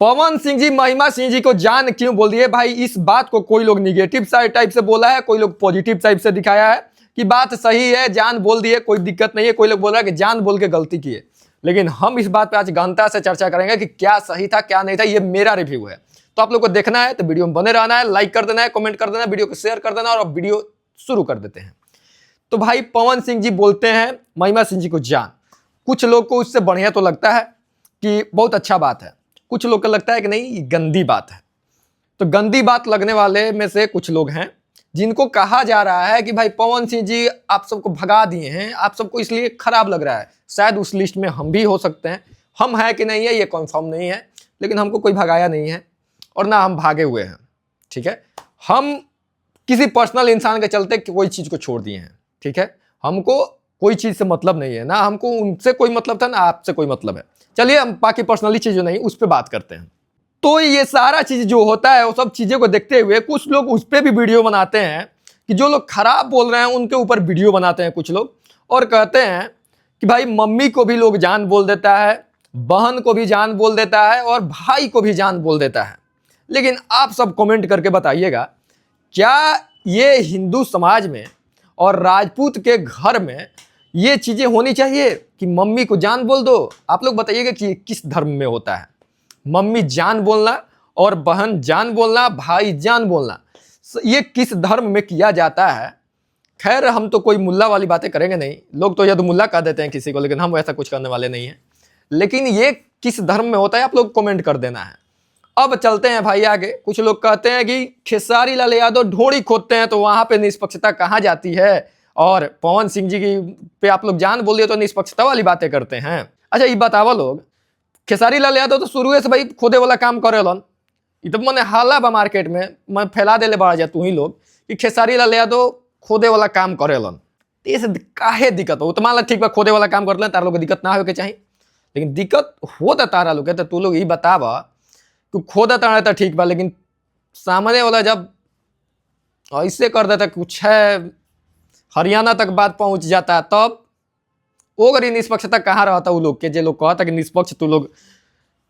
पवन सिंह जी महिमा सिंह जी को जान क्यों बोल दिए भाई? इस बात को कोई लोग निगेटिव साइड टाइप से बोला है, कोई लोग पॉजिटिव टाइप से दिखाया है कि बात सही है, जान बोल दिए, कोई दिक्कत नहीं है। कोई लोग बोल रहा है कि जान बोल के गलती की है। लेकिन हम इस बात पे आज गहनता से चर्चा करेंगे कि क्या सही था क्या नहीं था। ये मेरा रिव्यू है, तो आप लोग को देखना है तो वीडियो में बने रहना है, लाइक कर देना है, कमेंट कर देना है, वीडियो को शेयर कर देना और अब वीडियो शुरू कर देते हैं। तो भाई पवन सिंह जी बोलते हैं महिमा सिंह जी को जान। कुछ लोग को उससे बढ़िया तो लगता है कि बहुत अच्छा बात है, कुछ लोग को लगता है कि नहीं ये गंदी बात है। तो गंदी बात लगने वाले में से कुछ लोग हैं जिनको कहा जा रहा है कि भाई पवन सिंह जी आप सबको भगा दिए हैं, आप सबको इसलिए खराब लग रहा है। शायद उस लिस्ट में हम भी हो सकते हैं। हम हैं कि नहीं है ये कंफर्म नहीं है, लेकिन हमको कोई भगाया नहीं है और ना हम भागे हुए हैं। ठीक है, हम किसी पर्सनल इंसान के चलते कोई चीज को छोड़ दिए हैं। ठीक है, हमको कोई चीज से मतलब नहीं है, ना हमको उनसे कोई मतलब था ना आपसे कोई मतलब है। चलिए हम बाकी पर्सनली चीजें नहीं उस पर बात करते हैं। तो ये सारा चीज जो होता है वो सब चीजें को देखते हुए कुछ लोग उस पर भी वीडियो बनाते हैं कि जो लोग खराब बोल रहे हैं उनके ऊपर वीडियो बनाते हैं कुछ लोग, और कहते हैं कि भाई मम्मी को भी लोग जान बोल देता है, बहन को भी जान बोल देता है और भाई को भी जान बोल देता है। लेकिन आप सब कमेंट करके बताइएगा, क्या ये हिंदू समाज में और राजपूत के घर में ये चीजें होनी चाहिए कि मम्मी को जान बोल दो? आप लोग बताइएगा कि किस धर्म में होता है मम्मी जान बोलना और बहन जान बोलना, भाई जान बोलना? ये किस धर्म में किया जाता है? खैर हम तो कोई मुल्ला वाली बातें करेंगे नहीं, लोग तो यद मुल्ला कह देते हैं किसी को, लेकिन हम वैसा कुछ करने वाले नहीं हैं। लेकिन ये किस धर्म में होता है आप लोग कमेंट कर देना है। अब चलते हैं भाई आगे। कुछ लोग कहते हैं कि खेसारी लाल यादव ढोड़ी खोदते हैं तो वहां पे निष्पक्षता कहाँ जाती है, और पवन सिंह जी की पे आप लोग जान बोल दिए तो निष्पक्षता वाली बातें करते हैं। अच्छा ये बतावा लोग, खेसारी लाल यादव तो शुरू से भाई खोदे वाला काम करेलन। ये तो मैंने हाला बा मार्केट में मैं फैला देले बड़ा जा तू ही लोग कि खेसारी लाल यादव खोदे वाला काम करेलन। तो ये काहे दिक्कत हो? तो मान ला ठीक बा खोदे वाला काम कर ले, तारा लोग दिक्कत ना हो के चाहिए, लेकिन दिक्कत होता तारा लोग तो तू लोग ये बतावा कि खोदा तारा तो ठीक बा, लेकिन सामने वाला जब ऐसे कर देता कुछ है हरियाणा तक बात पहुंच जाता है, तब वो गरी निष्पक्षता कहाँ रहता? वो लोग के जे लोग कहता कि निष्पक्ष तू लोग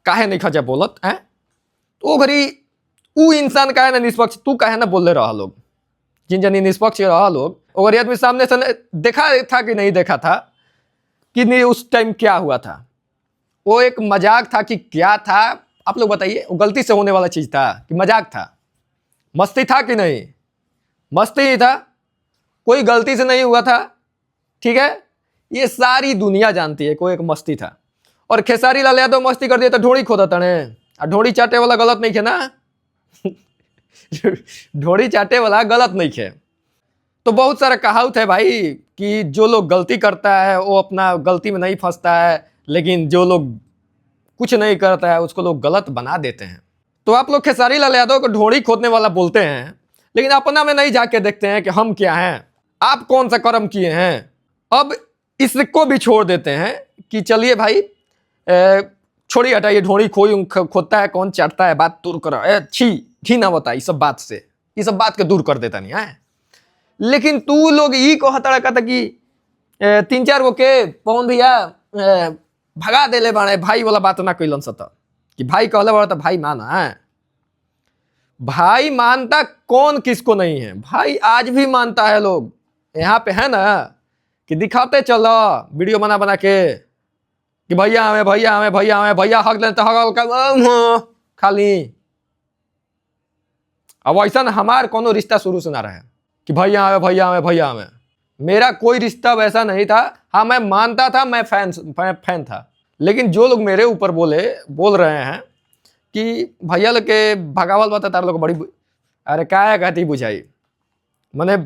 काहे नहीं खजा बोलत है, तो वो घरी वो इंसान काहे ना निष्पक्ष तू काहे ना बोल रहा लोग? जिन जनी निष्पक्ष रहा लोग और आदमी सामने से देखा था कि नहीं देखा था कि नहीं उस टाइम क्या हुआ था? वो एक मजाक था कि क्या था? आप लोग बताइए, वो गलती से होने वाला चीज था कि मजाक था? मस्ती था कि नहीं? मस्ती ही था, कोई गलती से नहीं हुआ था। ठीक है, ये सारी दुनिया जानती है कोई एक मस्ती था। और खेसारी लाल यादव मस्ती कर दिया तो ढोड़ी खोदा तने, और ढोड़ी चाटे वाला गलत नहीं खे ना ढोड़ी चाटे वाला गलत नहीं खे। तो बहुत सारा कहावत है भाई कि जो लोग गलती करता है वो अपना गलती में नहीं फंसता है, लेकिन जो लोग कुछ नहीं करता है उसको लोग गलत बना देते हैं। तो आप लोग खेसारी लाल यादव को ढोड़ी खोदने वाला बोलते हैं, लेकिन अपना में नहीं जाके देखते हैं कि हम क्या हैं, आप कौन सा कर्म किए हैं। अब इसको भी छोड़ देते हैं कि चलिए भाई छोड़िए हटाइए, ढोड़ी खोदता है कौन चाटता है, बात दूर करो, अच्छी घी ना बता इस सब बात से, ये सब बात के दूर कर देता नहीं है। लेकिन तू लोग ये कहता था कि 3-4 गो के पवन भैया भगा देले बाड़े, भाई वाला बात ना कैलन सत कि भाई कहले बड़ा तो भाई माना है। भाई मानता कौन किसको नहीं है? भाई आज भी मानता है लोग, यहाँ पे है ना कि दिखाते चलो वीडियो बना बना के कि भैया हमें भैया हमें भैया हमें भैया हक लेते हक खाली। अब ऐसा हमार कोनो रिश्ता शुरू से ना रहे कि भैया हमें भैया हमें भैया हमें। मेरा कोई रिश्ता वैसा नहीं था। हाँ मैं मानता था, मैं फैन था, लेकिन जो लोग मेरे ऊपर बोल रहे हैं कि भैया लोग के भगावल बता तार लोग बड़ी अरे क्या कहती बुझाई मने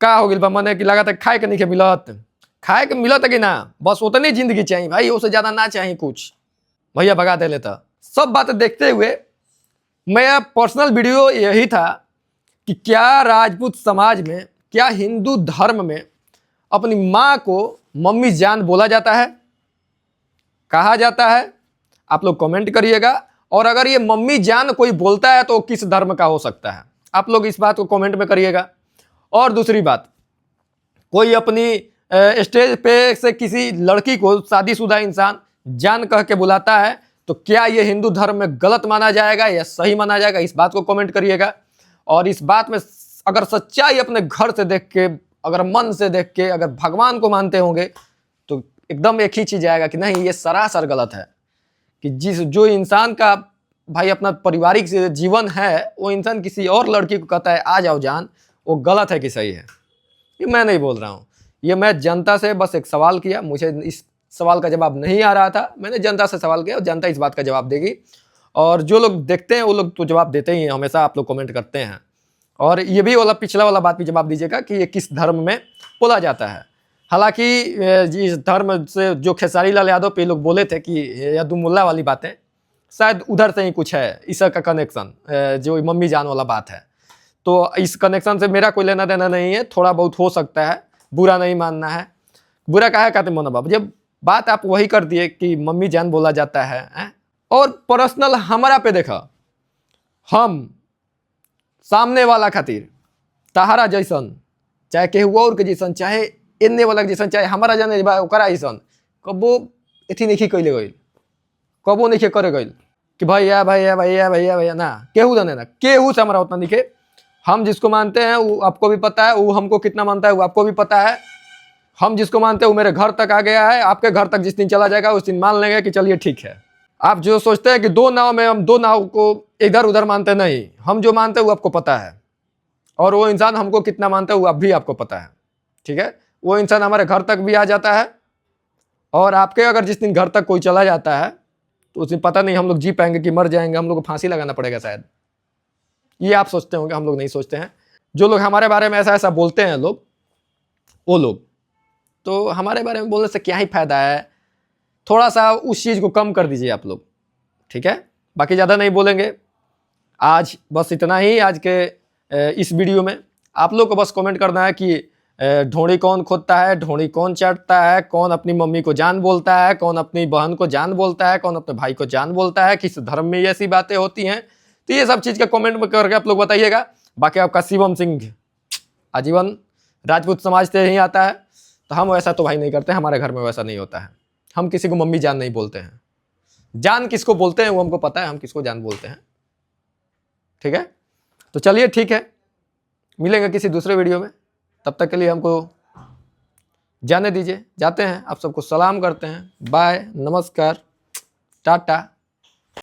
का हो गया मने कि लगा था खाए के नहीं मिलत, खाए के मिलत कि ना, बस उतनी जिंदगी चाहिए भाई, उससे ज्यादा ना चाहिए कुछ, भैया भगा दे लेता। सब बातें देखते हुए मेरा पर्सनल वीडियो यही था कि क्या राजपूत समाज में, क्या हिंदू धर्म में अपनी माँ को मम्मी जान बोला जाता है, कहा जाता है? आप लोग कमेंट करिएगा। और अगर ये मम्मी जान कोई बोलता है तो किस धर्म का हो सकता है? आप लोग इस बात को कमेंट में करिएगा। और दूसरी बात, कोई अपनी स्टेज पे से किसी लड़की को शादीशुदा इंसान जान कह के बुलाता है तो क्या ये हिंदू धर्म में गलत माना जाएगा या सही माना जाएगा, इस बात को कमेंट करिएगा। और इस बात में अगर सच्चाई अपने घर से देख के, अगर मन से देख के, अगर भगवान को मानते होंगे तो एकदम एक ही चीज आएगा कि नहीं, ये सरासर गलत है। कि जो इंसान का भाई अपना पारिवारिक जीवन है, वो इंसान किसी और लड़की को कहता है आ जाओ जान, वो गलत है कि सही है, ये मैं नहीं बोल रहा हूँ। ये मैं जनता से बस एक सवाल किया, मुझे इस सवाल का जवाब नहीं आ रहा था, मैंने जनता से सवाल किया और जनता इस बात का जवाब देगी। और जो लोग देखते हैं वो लोग तो जवाब देते ही हैं, हमेशा आप लोग कमेंट करते हैं। और ये भी वाला पिछला वाला बात भी जवाब दीजिएगा कि ये किस धर्म में बोला जाता है। हालांकि इस धर्म से जो खेसारी लाल यादव पे लोग बोले थे कि यदुमुल्ला वाली बातें, शायद उधर से ही कुछ है ईसा का कनेक्शन, जो मम्मी जान वाला बात है। तो इस कनेक्शन से मेरा कोई लेना देना नहीं है, थोड़ा बहुत हो सकता है, बुरा नहीं मानना है। बुरा काहे कहते मोना बाबू, जब बात आप वही कर दिए कि मम्मी जान बोला जाता है। और पर्सनल हमारा पे देखा, हम सामने वाला खातिर तहारा जैसन, चाहे केहू और के जैसन, चाहे एने वाला के जैसन, चाहे हमारा जाने ओकरा जैसन, कबो एथी नहीं कैले गई, कबो नहीं करे गई कि भैया भैया भैया भैया भैया ना, केहू जाने ना, केहू से हमारा उतना नहीं। हम जिसको मानते हैं वो आपको भी पता है, वो हमको कितना मानता है वो आपको भी पता है। हम जिसको मानते हैं वो मेरे घर तक आ गया है, आपके घर तक जिस दिन चला जाएगा उस दिन मान लेंगे कि चलिए ठीक है। आप जो सोचते हैं कि दो नाव में हम दो नाव को इधर उधर मानते नहीं, हम जो मानते हैं वो आपको पता है। और वो इंसान हमको कितना मानता है वो भी आपको पता है, ठीक है। वो इंसान हमारे घर तक भी आ जाता है, और आपके अगर जिस दिन घर तक कोई चला जाता है तो उस दिन पता नहीं हम लोग जी पाएंगे कि मर जाएंगे, हम लोग को फांसी लगाना पड़ेगा शायद। ये आप सोचते होंगे, हम लोग नहीं सोचते हैं। जो लोग हमारे बारे में ऐसा ऐसा बोलते हैं लोग, वो लोग तो हमारे बारे में बोलने से क्या ही फायदा है। थोड़ा सा उस चीज़ को कम कर दीजिए आप लोग, ठीक है। बाकी ज़्यादा नहीं बोलेंगे, आज बस इतना ही। आज के इस वीडियो में आप लोग को बस कमेंट करना है कि ढोंड़ी कौन खोदता है, ढोंड़ी कौन चाटता है, कौन अपनी मम्मी को जान बोलता है, कौन अपनी बहन को जान बोलता है, कौन अपने भाई को जान बोलता है, किस धर्म में ऐसी बातें होती हैं। तो ये सब चीज़ का कमेंट में करके आप लोग बताइएगा। बाकी आपका शिवम सिंह आजीवन राजपूत समाज से ही आता है, तो हम वैसा तो भाई नहीं करते, हमारे घर में वैसा नहीं होता है। हम किसी को मम्मी जान नहीं बोलते हैं, जान किसको बोलते हैं वो हमको पता है, हम किसको जान बोलते हैं, ठीक है। तो चलिए ठीक है, मिलेंगे किसी दूसरे वीडियो में, तब तक के लिए हमको जाने दीजिए, जाते हैं। आप सबको सलाम करते हैं, बाय, नमस्कार, टाटा।